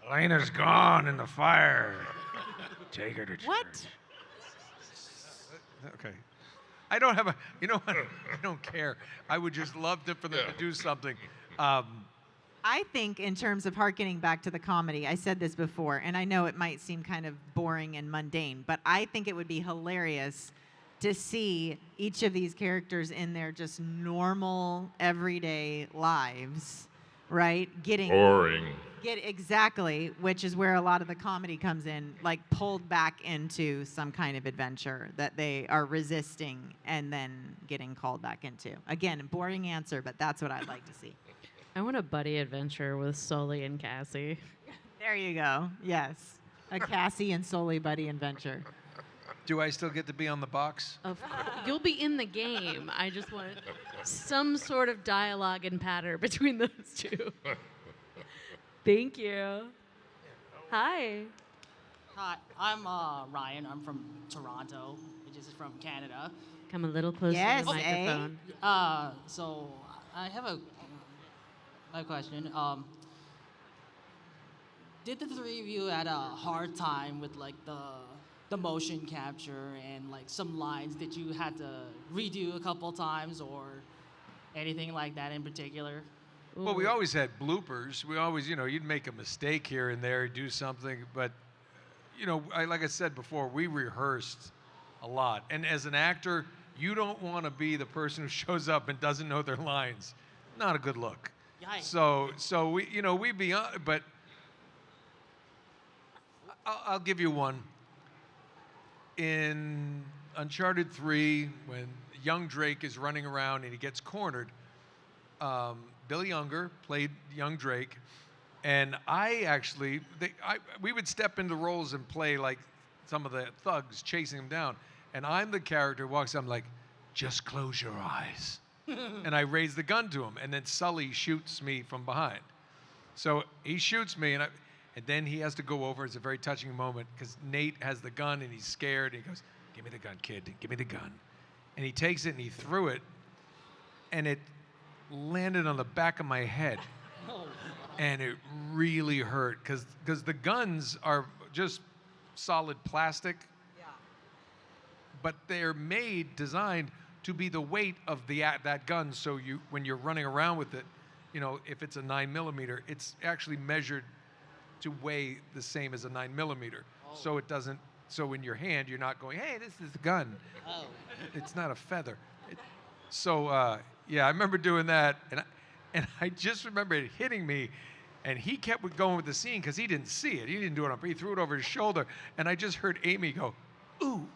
Elena's gone in the fire. Take her to church. What? Okay. I don't have you know what? I don't care. I would just love for them to do something. I think in terms of hearkening back to the comedy, I said this before, and I know it might seem kind of boring and mundane, but I think it would be hilarious to see each of these characters in their just normal, everyday lives, right? Boring. Exactly, which is where a lot of the comedy comes in, like pulled back into some kind of adventure that they are resisting and then getting called back into. Again, boring answer, but that's what I'd like to see. I want a buddy adventure with Sully and Cassie. There you go. Yes. A Cassie and Sully buddy adventure. Do I still get to be on the box? Of course. You'll be in the game. I just want some sort of dialogue and patter between those two. Thank you. Hi. Hi, I'm Ryan. I'm from Toronto, which is from Canada. Come a little closer to the microphone. So I have a question. Did the three of you had a hard time with like the motion capture and like some lines that you had to redo a couple times or anything like that in particular? Well, we always had bloopers. We always, you'd make a mistake here and there, do something. But, like I said before, we rehearsed a lot. And as an actor, you don't want to be the person who shows up and doesn't know their lines. Not a good look. Yikes. So we be on, but I'll give you one. in Uncharted 3, when young Drake is running around and he gets cornered, Billy Younger played young Drake, and we would step into roles and play like some of the thugs chasing him down, and I'm the character who walks up, I'm like, just close your eyes. And I raise the gun to him, and then Sully shoots me from behind. So he shoots me, and then he has to go over. It's a very touching moment because Nate has the gun, and he's scared. And he goes, give me the gun, kid. Give me the gun. And he takes it, and he threw it, and it landed on the back of my head. And it really hurt because the guns are just solid plastic, but they're designed to be the weight of that gun. So when you're running around with it, if it's a 9mm, it's actually measured to weigh the same as a 9mm. So it doesn't. So in your hand, you're not going, hey, this is a gun. Oh. It's not a feather. I remember doing that, and I just remember it hitting me. And he kept going with the scene because he didn't see it. He didn't do it he threw it over his shoulder. And I just heard Amy go, ooh.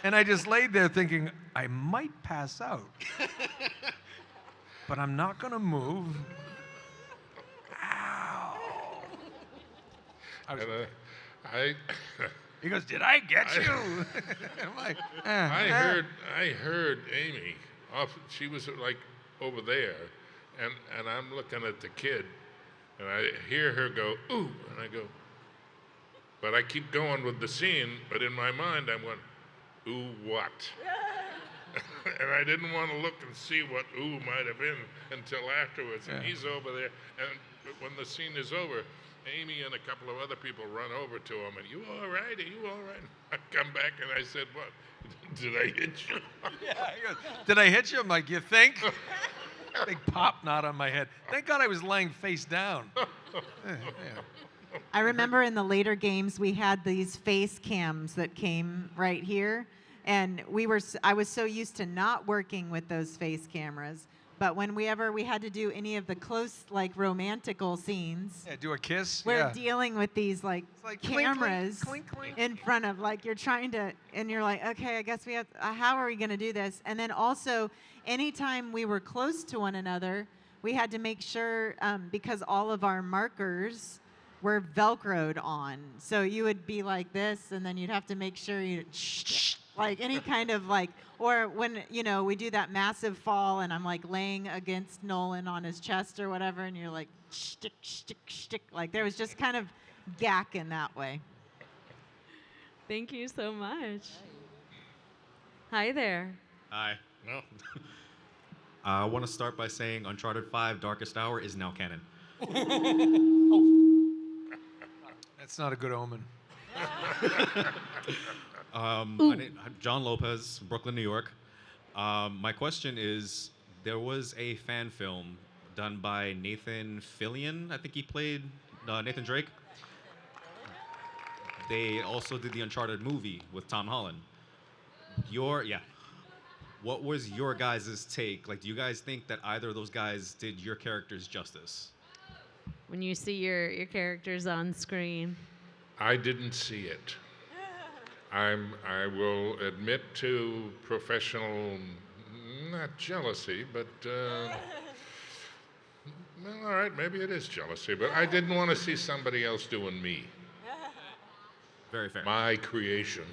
And I just laid there thinking, I might pass out. But I'm not going to move. Ow. He goes, did I get you? I'm like, I heard Amy. She was like over there. And I'm looking at the kid, and I hear her go, ooh, and I go, but I keep going with the scene, but in my mind I'm going, ooh, what? And I didn't want to look and see what ooh might have been until afterwards. And he's over there, and when the scene is over, Amy and a couple of other people run over to him, and you all right? Are you all right? I come back and I said, what? Did I hit you? He goes, did I hit you? I'm like, you think? Big pop knot on my head. Thank God I was laying face down. I remember in the later games we had these face cams that came right here, and I was so used to not working with those face cameras. But whenever we had to do any of the close, like romantical scenes, do a kiss. We're dealing with these like cameras clink, clink. in front of you're trying to, and you're like, okay, I guess we have. How are we going to do this? And then also, anytime we were close to one another, we had to make sure because all of our markers were Velcroed on. So you would be like this, and then you'd have to make sure you like any kind of or when we do that massive fall and I'm like laying against Nolan on his chest or whatever, and you're like shtick, shtick, shtick. Like there was just kind of gack in that way. Thank you so much. Hi there. Hi. No. I want to start by saying Uncharted 5 Darkest Hour is now canon. That's not a good omen. John Lopez, Brooklyn, New York. My question is, there was a fan film done by Nathan Fillion. I think he played Nathan Drake. They also did the Uncharted movie with Tom Holland. What was your guys' take? Like, do you guys think that either of those guys did your characters justice? When you see your characters on screen. I didn't see it. I will admit to professional, not jealousy, but, well, all right, maybe it is jealousy, but I didn't want to see somebody else doing me. Very fair. My creation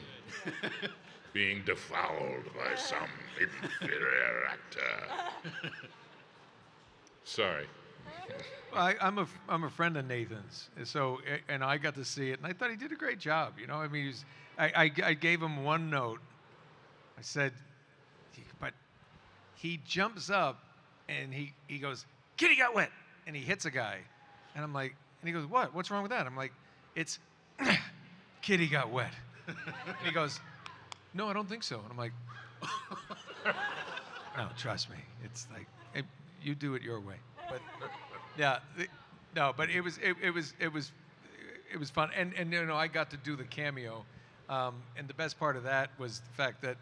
being defouled by some inferior actor. Sorry. I'm a friend of Nathan's, and I got to see it, and I thought he did a great job. I mean, I gave him one note. I said, but he jumps up and he goes, "Kitty got wet," and he hits a guy, and I'm like, and he goes, "What? What's wrong with that?" I'm like, "It's Kitty got wet," and he goes, "No, I don't think so," and I'm like, "No, trust me, it's like you do it your way." But yeah, but it was fun, and I got to do the cameo, and the best part of that was the fact that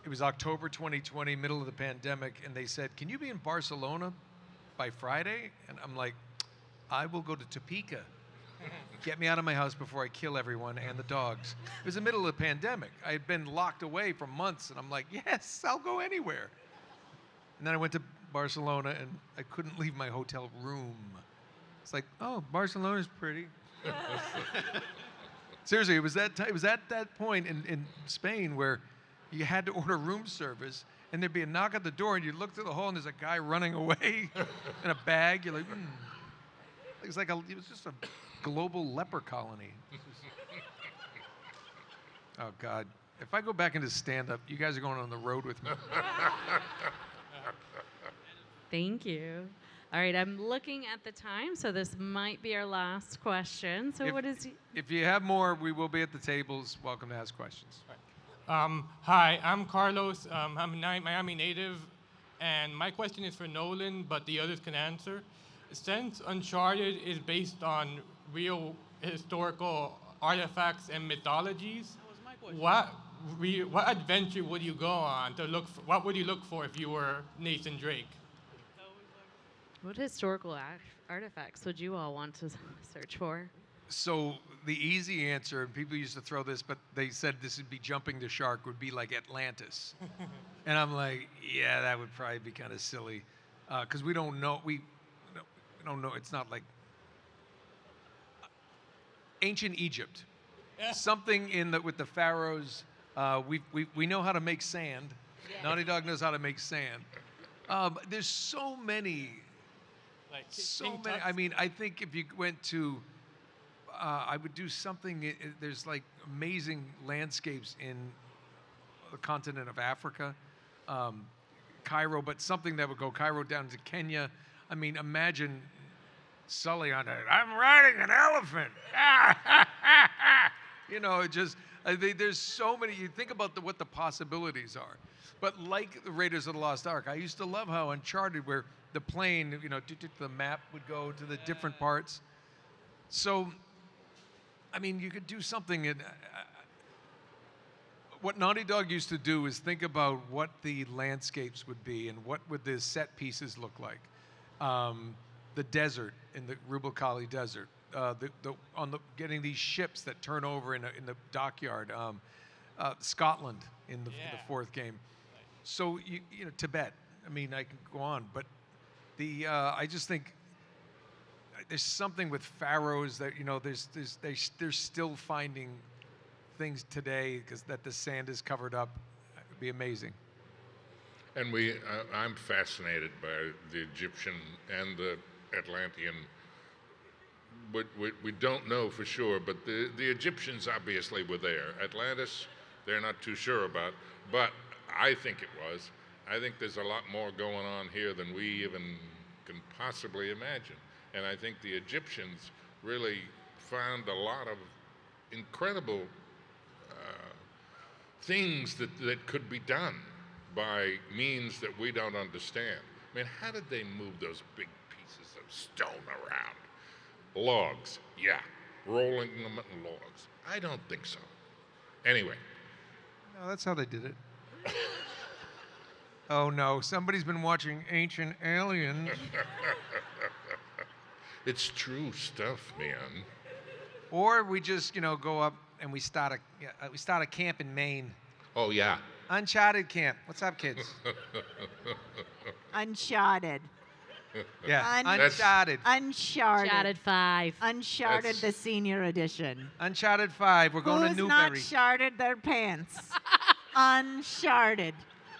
it was October 2020, middle of the pandemic, and they said, "Can you be in Barcelona by Friday?" And I'm like, "I will go to Topeka Get me out of my house before I kill everyone and the dogs. It was the middle of the pandemic. I had been locked away for months, and I'm like, yes, I'll go anywhere. And then I went to Barcelona, and I couldn't leave my hotel room. It's like, oh, Barcelona's pretty. Seriously, it was at that point in Spain where you had to order room service, and there'd be a knock at the door, and you look through the hole, and there's a guy running away in a bag. You're like, It was just a global leper colony. Oh, God. If I go back into stand-up, you guys are going on the road with me. Thank you. All right, I'm looking at the time, so this might be our last question. So If you have more, we will be at the tables. Welcome to ask questions. Hi, I'm Carlos. I'm a Miami native, and my question is for Nolan, but the others can answer. Since Uncharted is based on real historical artifacts and mythologies, what adventure would you go on to look for? What would you look for if you were Nathan Drake? What historical artifacts would you all want to search for? So the easy answer, and people used to throw this, but they said this would be jumping the shark, would be like Atlantis. And I'm like, yeah, that would probably be kind of silly, because we don't know. We don't know. It's not like ancient Egypt. Something with the pharaohs. We know how to make sand. Yeah. Naughty Dog knows how to make sand. There's so many. I mean, I think if you went to, I would do something. There's like amazing landscapes in the continent of Africa, Cairo, but something that would go Cairo down to Kenya. I mean, imagine Sully on it. I'm riding an elephant. You know, there's so many. You think about what the possibilities are. But like the Raiders of the Lost Ark, I used to love how Uncharted, where the plane, the map would go to the different parts. So, I mean, you could do something. What Naughty Dog used to do is think about what the landscapes would be and what would the set pieces look like. The desert in the Rubal-Khali Desert, getting these ships that turn over in the dockyard. Scotland in the fourth game. So Tibet. I mean, I can go on, but I just think there's something with pharaohs that they're still finding things today because that the sand is covered up. It'd be amazing. And I'm fascinated by the Egyptian and the Atlantean. But we don't know for sure, but the Egyptians obviously were there. Atlantis, they're not too sure about, but I think it was. I think there's a lot more going on here than we even can possibly imagine. And I think the Egyptians really found a lot of incredible things that could be done by means that we don't understand. I mean, how did they move those big pieces of stone around? Logs, yeah. Rolling them in logs. I don't think so. Anyway. No, that's how they did it. Oh no, somebody's been watching Ancient Aliens. It's true stuff, man. Or we just, go up and we start a camp in Maine. Oh yeah. Uncharted camp. What's up, kids? Uncharted. Yeah, Uncharted. Uncharted. Uncharted 5. Uncharted, the senior edition. Uncharted 5. We're going to Newberry. Who's not charted their pants? Uncharted.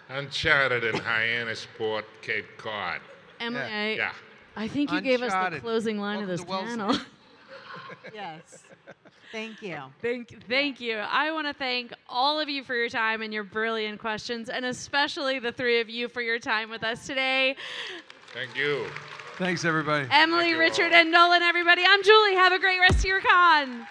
Uncharted in Hyannisport, Cape Cod. Emily, Yeah. I think you gave us the closing line of this panel. Yes. Thank you. Thank you. I want to thank all of you for your time and your brilliant questions, and especially the three of you for your time with us today. Thank you. Thanks, everybody. Emily, Richard, and Nolan, everybody. I'm Julie. Have a great rest of your con.